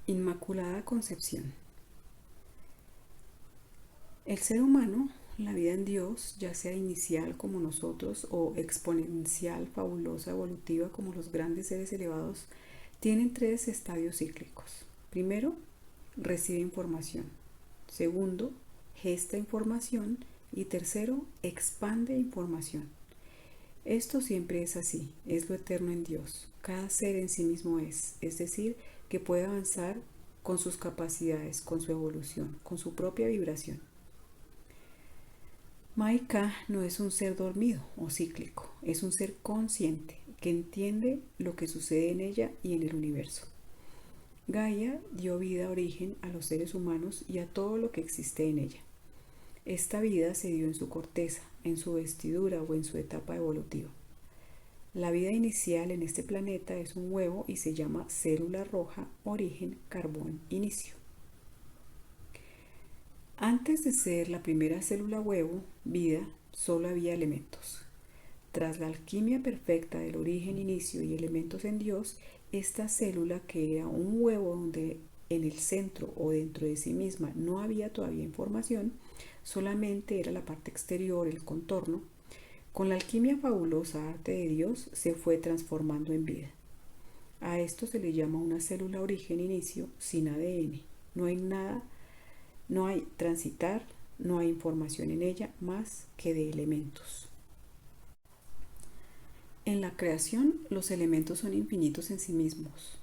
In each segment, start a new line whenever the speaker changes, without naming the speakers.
Inmaculada Concepción. El ser humano, la vida en Dios, ya sea inicial como nosotros o exponencial, fabulosa, evolutiva como los grandes seres elevados, tienen tres estadios cíclicos. Primero, recibe información. Segundo, gesta información. Y tercero, expande información. Esto siempre es así, es lo eterno en Dios. Cada ser en sí mismo es decir, que puede avanzar con sus capacidades, con su evolución, con su propia vibración. Maika no es un ser dormido o cíclico, es un ser consciente que entiende lo que sucede en ella y en el universo. Gaia dio vida, origen a los seres humanos y a todo lo que existe en ella. Esta vida se dio en su corteza, en su vestidura o en su etapa evolutiva. La vida inicial en este planeta es un huevo y se llama célula roja, origen, carbón, inicio. Antes de ser la primera célula huevo, vida, solo había elementos. Tras la alquimia perfecta del origen, inicio y elementos en Dios, esta célula, que era un huevo donde en el centro o dentro de sí misma no había todavía información, solamente era la parte exterior, el contorno, con la alquimia fabulosa arte de Dios se fue transformando en vida. A esto se le llama una célula origen inicio sin ADN. No hay nada, no hay transitar, no hay información en ella más que de elementos. En la creación, los elementos son infinitos en sí mismos,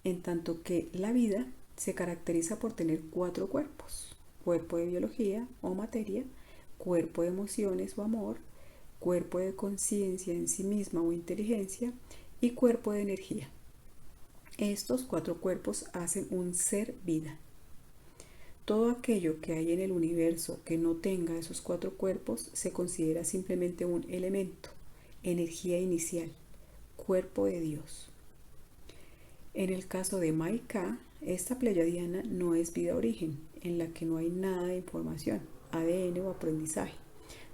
en tanto que la vida se caracteriza por tener 4 cuerpos: cuerpo de biología o materia, cuerpo de emociones o amor, cuerpo de conciencia en sí misma o inteligencia y cuerpo de energía. Estos 4 cuerpos hacen un ser vida. Todo aquello que hay en el universo que no tenga esos 4 cuerpos se considera simplemente un elemento, energía inicial, cuerpo de Dios. En el caso de Maika, esta pleyadiana no es vida origen, en la que no hay nada de información, ADN o aprendizaje,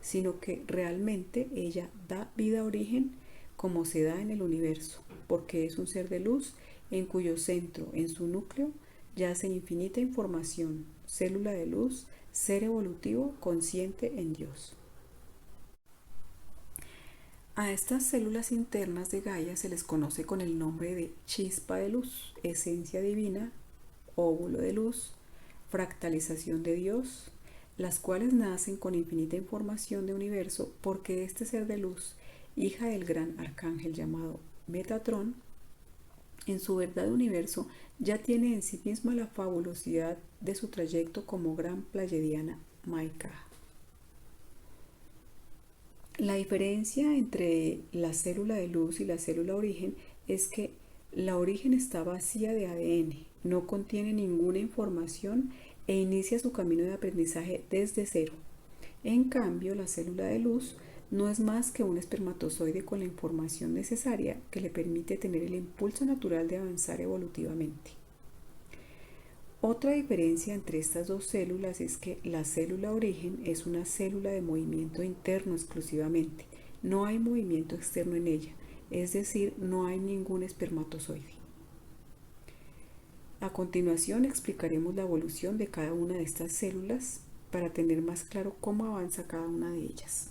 sino que realmente ella da vida origen como se da en el universo, porque es un ser de luz en cuyo centro, en su núcleo, yace infinita información, célula de luz, ser evolutivo consciente en Dios. A estas células internas de Gaia se les conoce con el nombre de chispa de luz, esencia divina, óvulo de luz, fractalización de Dios, las cuales nacen con infinita información de universo porque este ser de luz, hija del gran arcángel llamado Metatrón, en su verdad universo ya tiene en sí misma la fabulosidad de su trayecto como gran pleiadiana Maika. La diferencia entre la célula de luz y la célula origen es que la origen está vacía de ADN, no contiene ninguna información e inicia su camino de aprendizaje desde cero. En cambio, la célula de luz no es más que un espermatozoide con la información necesaria que le permite tener el impulso natural de avanzar evolutivamente. Otra diferencia entre estas dos células es que la célula origen es una célula de movimiento interno exclusivamente. No hay movimiento externo en ella, es decir, no hay ningún espermatozoide. A continuación explicaremos la evolución de cada una de estas células para tener más claro cómo avanza cada una de ellas.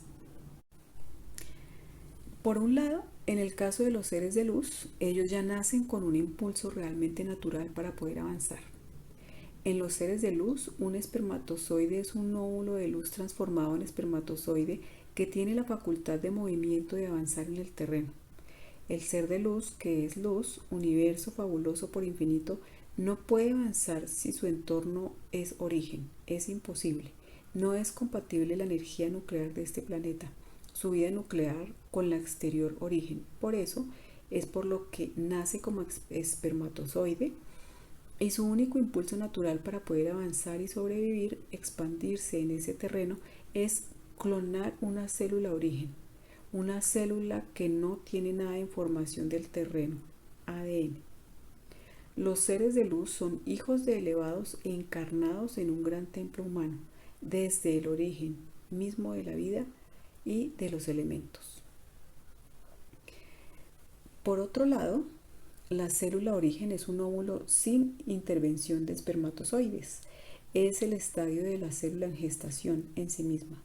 Por un lado, en el caso de los seres de luz, ellos ya nacen con un impulso realmente natural para poder avanzar. En los seres de luz, un espermatozoide es un óvulo de luz transformado en espermatozoide que tiene la facultad de movimiento de avanzar en el terreno. El ser de luz, que es luz, universo fabuloso por infinito, no puede avanzar si su entorno es origen. Es imposible. No es compatible la energía nuclear de este planeta, su vida nuclear, con la exterior origen. Por eso es por lo que nace como espermatozoide y su único impulso natural para poder avanzar y sobrevivir, expandirse en ese terreno, es clonar una célula origen, una célula que no tiene nada de información del terreno, ADN. Los seres de luz son hijos de elevados e encarnados en un gran templo humano, desde el origen mismo de la vida y de los elementos. Por otro lado, la célula origen es un óvulo sin intervención de espermatozoides. Es el estadio de la célula en gestación en sí misma.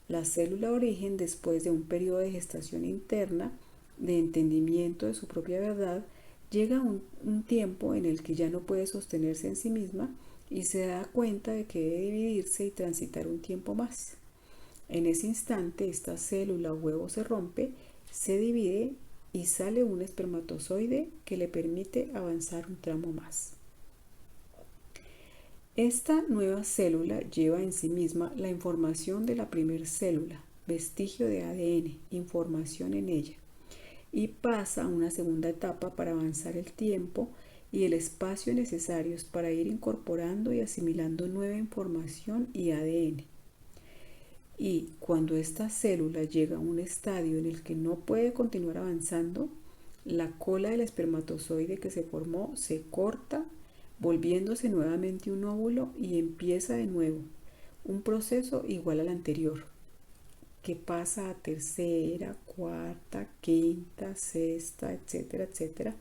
La célula origen, después de un periodo de gestación interna, de entendimiento de su propia verdad, llega a un tiempo en el que ya no puede sostenerse en sí misma y se da cuenta de que debe dividirse y transitar un tiempo más. En ese instante, esta célula o huevo se rompe, se divide y sale un espermatozoide que le permite avanzar un tramo más. Esta nueva célula lleva en sí misma la información de la primera célula, vestigio de ADN, información en ella, y pasa a una segunda etapa para avanzar el tiempo y el espacio necesarios para ir incorporando y asimilando nueva información y ADN. Y cuando esta célula llega a un estadio en el que no puede continuar avanzando, la cola del espermatozoide que se formó se corta, volviéndose nuevamente un óvulo y empieza de nuevo un proceso igual al anterior, que pasa a tercera, cuarta, quinta, sexta, etcétera, etcétera,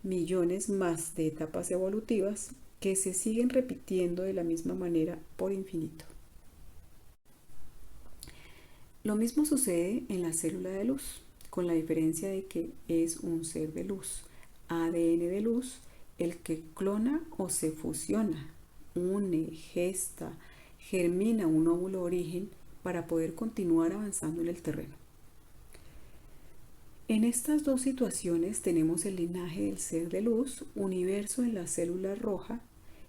millones más de etapas evolutivas que se siguen repitiendo de la misma manera por infinito. Lo mismo sucede en la célula de luz, con la diferencia de que es un ser de luz, ADN de luz, el que clona o se fusiona, une, gesta, germina un óvulo origen para poder continuar avanzando en el terreno. En estas dos situaciones tenemos el linaje del ser de luz, universo en la célula roja,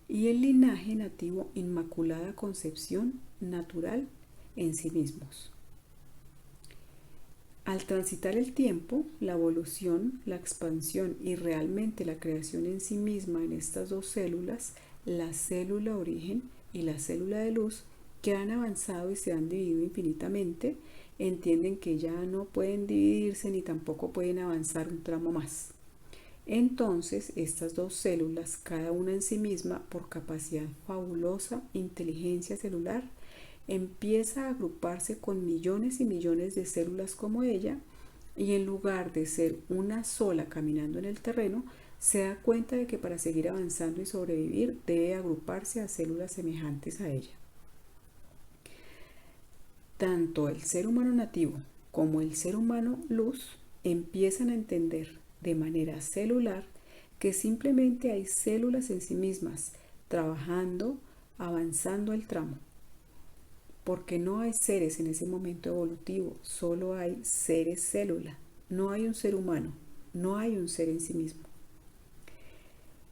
y el linaje nativo, inmaculada concepción natural en sí mismos. Al transitar el tiempo, la evolución, la expansión y realmente la creación en sí misma en estas dos células, la célula origen y la célula de luz, que han avanzado y se han dividido infinitamente, entienden que ya no pueden dividirse ni tampoco pueden avanzar un tramo más. Entonces, estas dos células, cada una en sí misma, por capacidad fabulosa, inteligencia celular, empieza a agruparse con millones y millones de células como ella, y en lugar de ser una sola caminando en el terreno, se da cuenta de que para seguir avanzando y sobrevivir debe agruparse a células semejantes a ella. Tanto el ser humano nativo como el ser humano luz empiezan a entender de manera celular que simplemente hay células en sí mismas trabajando, avanzando el tramo. Porque no hay seres en ese momento evolutivo, solo hay seres célula, no hay un ser humano, no hay un ser en sí mismo.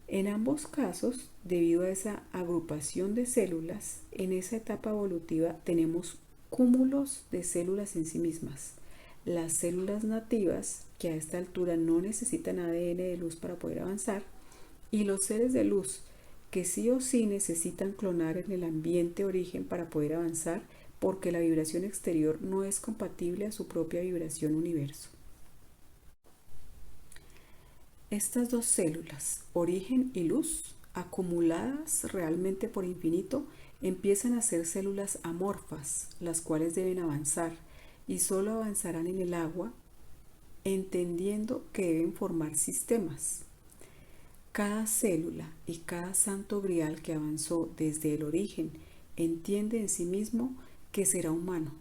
En ambos casos, debido a esa agrupación de células, en esa etapa evolutiva tenemos cúmulos de células en sí mismas. Las células nativas, que a esta altura no necesitan ADN de luz para poder avanzar, y los seres de luz, que sí o sí necesitan clonar en el ambiente origen para poder avanzar, porque la vibración exterior no es compatible a su propia vibración universo. Estas dos células, origen y luz, acumuladas realmente por infinito, empiezan a ser células amorfas, las cuales deben avanzar, y solo avanzarán en el agua, entendiendo que deben formar sistemas. Cada célula y cada santo grial que avanzó desde el origen entiende en sí mismo que será humano,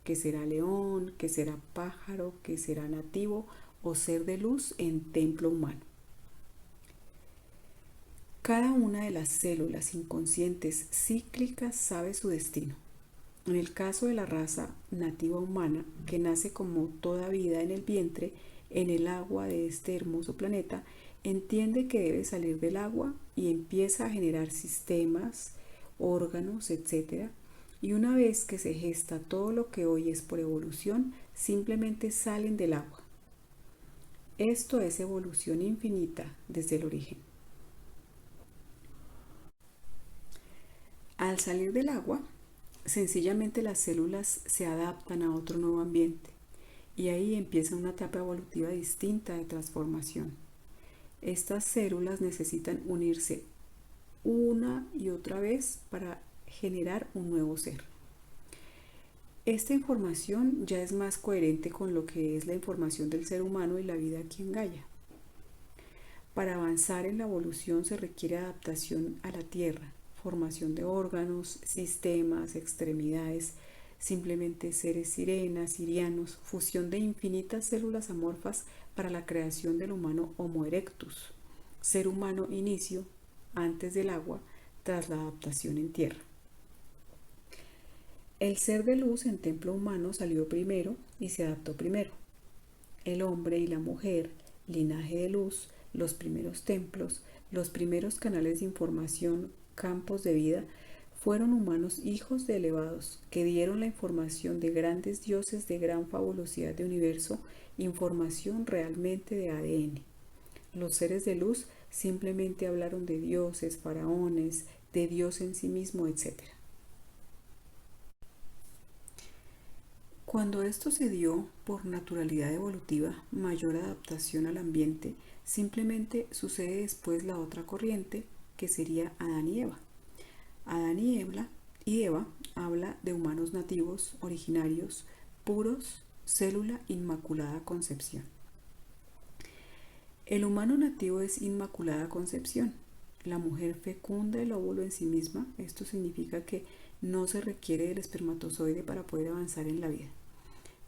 que será león, que será pájaro, que será nativo o ser de luz en templo humano. Cada una de las células inconscientes cíclicas sabe su destino. En el caso de la raza nativa humana, que nace como toda vida en el vientre, en el agua de este hermoso planeta, entiende que debe salir del agua y empieza a generar sistemas, órganos, etc. Y una vez que se gesta todo lo que hoy es por evolución, simplemente salen del agua. Esto es evolución infinita desde el origen. Al salir del agua, sencillamente las células se adaptan a otro nuevo ambiente y ahí empieza una etapa evolutiva distinta de transformación. Estas células necesitan unirse una y otra vez para generar un nuevo ser. Esta información ya es más coherente con lo que es la información del ser humano y la vida aquí en Gaia. Para avanzar en la evolución se requiere adaptación a la Tierra, formación de órganos, sistemas, extremidades, simplemente seres sirenas, sirianos, fusión de infinitas células amorfas para la creación del humano Homo erectus, ser humano inicio, antes del agua, tras la adaptación en tierra. El ser de luz en templo humano salió primero y se adaptó primero. El hombre y la mujer, linaje de luz, los primeros templos, los primeros canales de información, campos de vida, fueron humanos hijos de elevados que dieron la información de grandes dioses de gran fabulosidad de universo, información realmente de ADN. Los seres de luz simplemente hablaron de dioses, faraones, de Dios en sí mismo, etc. Cuando esto se dio por naturalidad evolutiva, mayor adaptación al ambiente, simplemente sucede después la otra corriente, que sería Adán y Eva. Adán y Eva habla de humanos nativos, originarios, puros, célula inmaculada concepción. El humano nativo es inmaculada concepción. La mujer fecunda el óvulo en sí misma. Esto significa que no se requiere del espermatozoide para poder avanzar en la vida.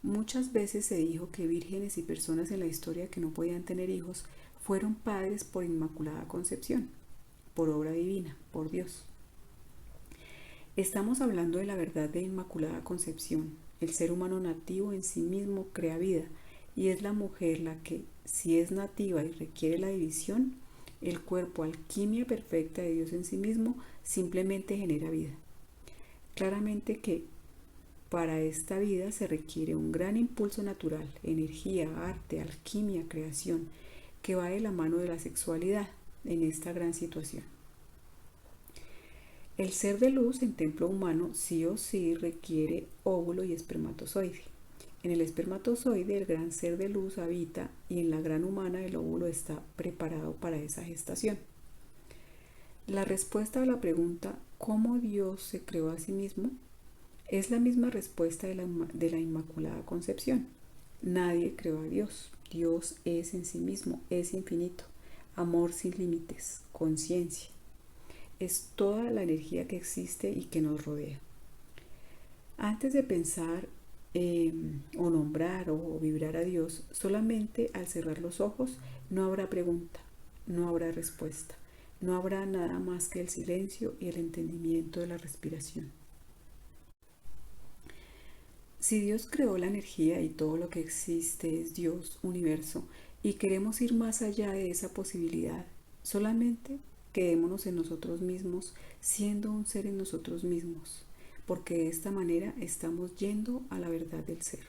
Muchas veces se dijo que vírgenes y personas en la historia que no podían tener hijos fueron padres por inmaculada concepción, por obra divina, por Dios. Estamos hablando de la verdad de inmaculada concepción. El ser humano nativo en sí mismo crea vida y es la mujer la que, si es nativa y requiere la división, el cuerpo alquimia perfecta de Dios en sí mismo simplemente genera vida. Claramente que para esta vida se requiere un gran impulso natural, energía, arte, alquimia, creación, que va de la mano de la sexualidad en esta gran situación. El ser de luz en templo humano sí o sí requiere óvulo y espermatozoide. En el espermatozoide el gran ser de luz habita y en la gran humana el óvulo está preparado para esa gestación. La respuesta a la pregunta ¿cómo Dios se creó a sí mismo? Es la misma respuesta de la Inmaculada Concepción. Nadie creó a Dios. Dios es en sí mismo, es infinito, amor sin límites, conciencia. Es toda la energía que existe y que nos rodea. Antes de pensar o nombrar o vibrar a Dios, solamente al cerrar los ojos no habrá pregunta, no habrá respuesta, no habrá nada más que el silencio y el entendimiento de la respiración. Si Dios creó la energía y todo lo que existe es Dios, universo, y queremos ir más allá de esa posibilidad, solamente quedémonos en nosotros mismos, siendo un ser en nosotros mismos, porque de esta manera estamos yendo a la verdad del ser.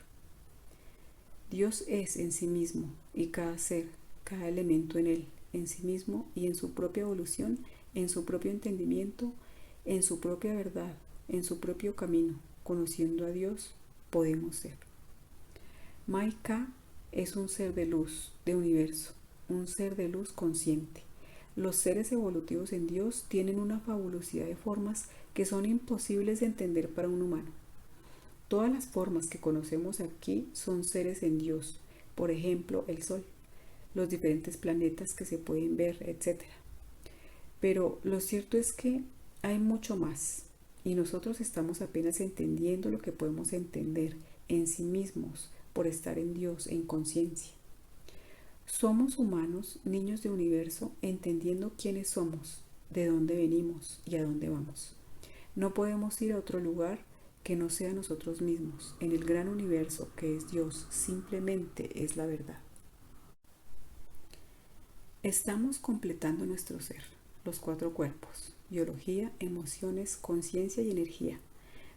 Dios es en sí mismo y cada ser, cada elemento en él, en sí mismo y en su propia evolución, en su propio entendimiento, en su propia verdad, en su propio camino, conociendo a Dios, podemos ser. Maika es un ser de luz, de universo, un ser de luz consciente. Los seres evolutivos en Dios tienen una fabulosidad de formas que son imposibles de entender para un humano. Todas las formas que conocemos aquí son seres en Dios, por ejemplo, el Sol, los diferentes planetas que se pueden ver, etc. Pero lo cierto es que hay mucho más y nosotros estamos apenas entendiendo lo que podemos entender en sí mismos por estar en Dios, en conciencia. Somos humanos, niños de universo, entendiendo quiénes somos, de dónde venimos y a dónde vamos. No podemos ir a otro lugar que no sea nosotros mismos. En el gran universo que es Dios, simplemente es la verdad. Estamos completando nuestro ser, los 4 cuerpos: biología, emociones, conciencia y energía.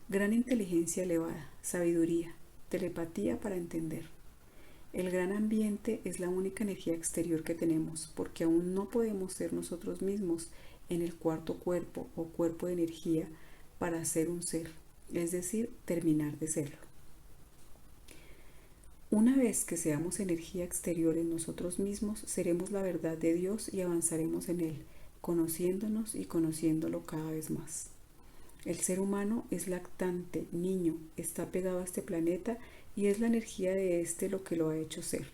Gran inteligencia elevada, sabiduría, telepatía para entender. El gran ambiente es la única energía exterior que tenemos, porque aún no podemos ser nosotros mismos en el 4.º cuerpo o cuerpo de energía para ser un ser, es decir, terminar de serlo. Una vez que seamos energía exterior en nosotros mismos, seremos la verdad de Dios y avanzaremos en Él, conociéndonos y conociéndolo cada vez más. El ser humano es lactante, niño, está pegado a este planeta y es la energía de este lo que lo ha hecho ser.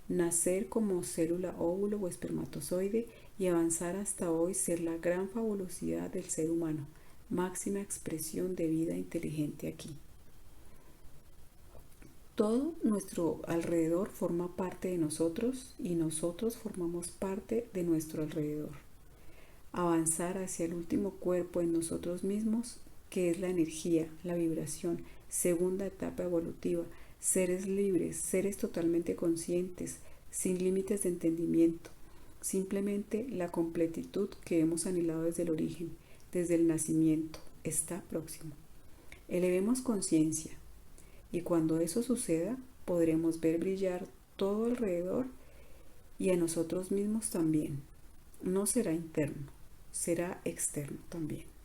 nacer como célula, óvulo o espermatozoide y avanzar hasta hoy ser la gran fabulosidad del ser humano, máxima expresión de vida inteligente aquí. Todo nuestro alrededor forma parte de nosotros y nosotros formamos parte de nuestro alrededor. Avanzar hacia el último cuerpo en nosotros mismos, que es la energía, la vibración, segunda etapa evolutiva, seres libres, seres totalmente conscientes, sin límites de entendimiento, simplemente la completitud que hemos anhelado desde el origen, desde el nacimiento, está próximo. Elevemos conciencia y cuando eso suceda podremos ver brillar todo alrededor y a nosotros mismos también. No será interno, será externo también.